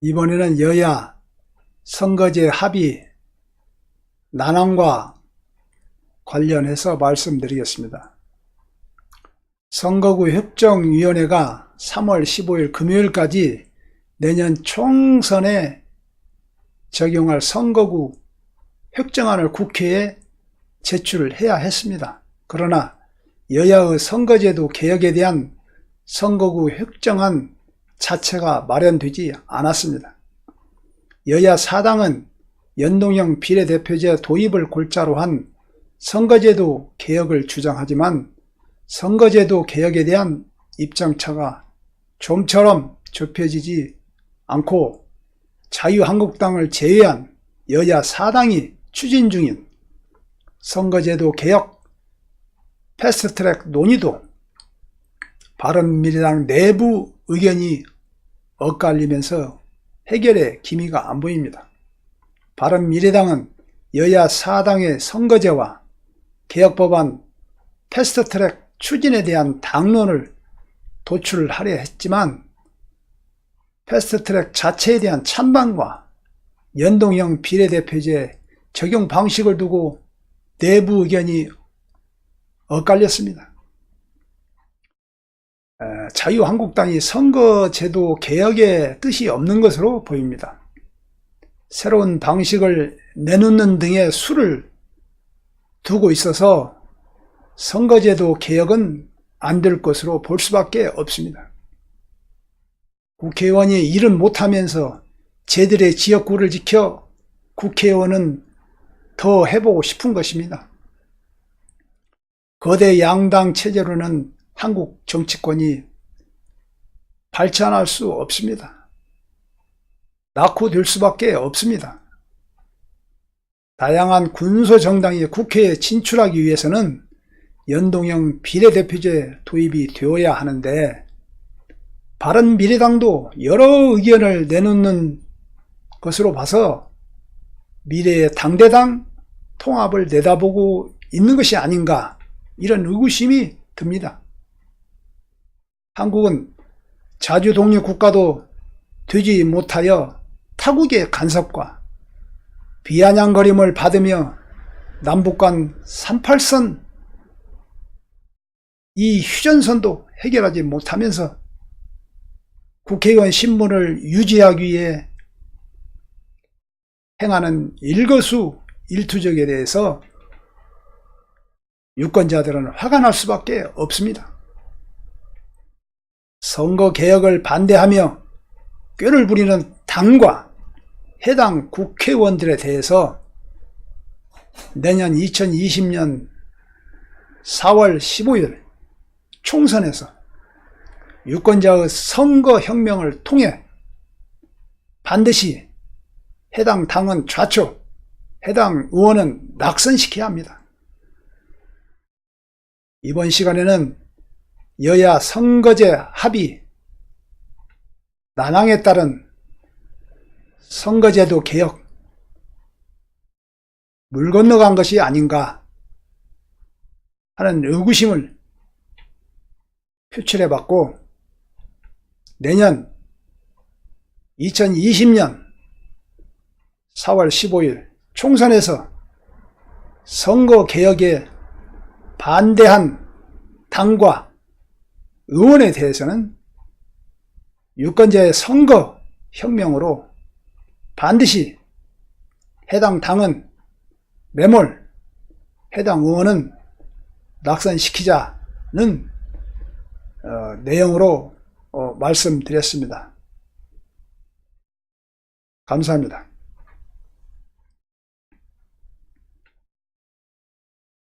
이번에는 여야 선거제 합의 난항과 관련해서 말씀드리겠습니다. 선거구 협정위원회가 3월 15일 금요일까지 내년 총선에 적용할 선거구 협정안을 국회에 제출을 해야 했습니다. 그러나 여야의 선거제도 개혁에 대한 선거구 협정안 자체가 마련되지 않았습니다. 여야 사당은 연동형 비례대표제 도입을 골자로 한 선거제도 개혁을 주장하지만 선거제도 개혁에 대한 입장차가 좀처럼 좁혀지지 않고 자유한국당을 제외한 여야 사당이 추진 중인 선거제도 개혁 패스트트랙 논의도 바른미래당 내부 의견이 엇갈리면서 해결의 기미가 안 보입니다. 바른미래당은 여야 사당의 선거제와 개혁법안 패스트트랙 추진에 대한 당론을 도출하려 했지만 패스트트랙 자체에 대한 찬반과 연동형 비례대표제 적용 방식을 두고 내부 의견이 엇갈렸습니다. 자유한국당이 선거제도 개혁에 뜻이 없는 것으로 보입니다. 새로운 방식을 내놓는 등의 수를 두고 있어서 선거제도 개혁은 안 될 것으로 볼 수밖에 없습니다. 국회의원이 일은 못하면서 쟤들의 지역구를 지켜 국회의원은 더 해보고 싶은 것입니다. 거대 양당 체제로는 한국 정치권이 발전할 수 없습니다. 낙후될 수밖에 없습니다. 다양한 군소정당이 국회에 진출하기 위해서는 연동형 비례대표제 도입이 되어야 하는데 바른미래당도 여러 의견을 내놓는 것으로 봐서 미래의 당대당 통합을 내다보고 있는 것이 아닌가 이런 의구심이 듭니다. 한국은 자주독립국가도 되지 못하여 타국의 간섭과 비아냥거림을 받으며 남북 간 38선 이 휴전선도 해결하지 못하면서 국회의원 신분을 유지하기 위해 행하는 일거수일투족에 대해서 유권자들은 화가 날 수밖에 없습니다. 선거개혁을 반대하며 꾀를 부리는 당과 해당 국회의원들에 대해서 내년 2020년 4월 15일 총선에서 유권자의 선거혁명을 통해 반드시 해당 당은 좌초, 해당 의원은 낙선시켜야 합니다. 이번 시간에는 여야 선거제 합의 난항에 따른 선거제도 개혁 물 건너간 것이 아닌가 하는 의구심을 표출해봤고 내년 2020년 4월 15일 총선에서 선거개혁에 반대한 당과 의원에 대해서는 유권자의 선거혁명으로 반드시 해당 당은 매몰, 해당 의원은 낙선시키자는 내용으로 말씀드렸습니다. 감사합니다.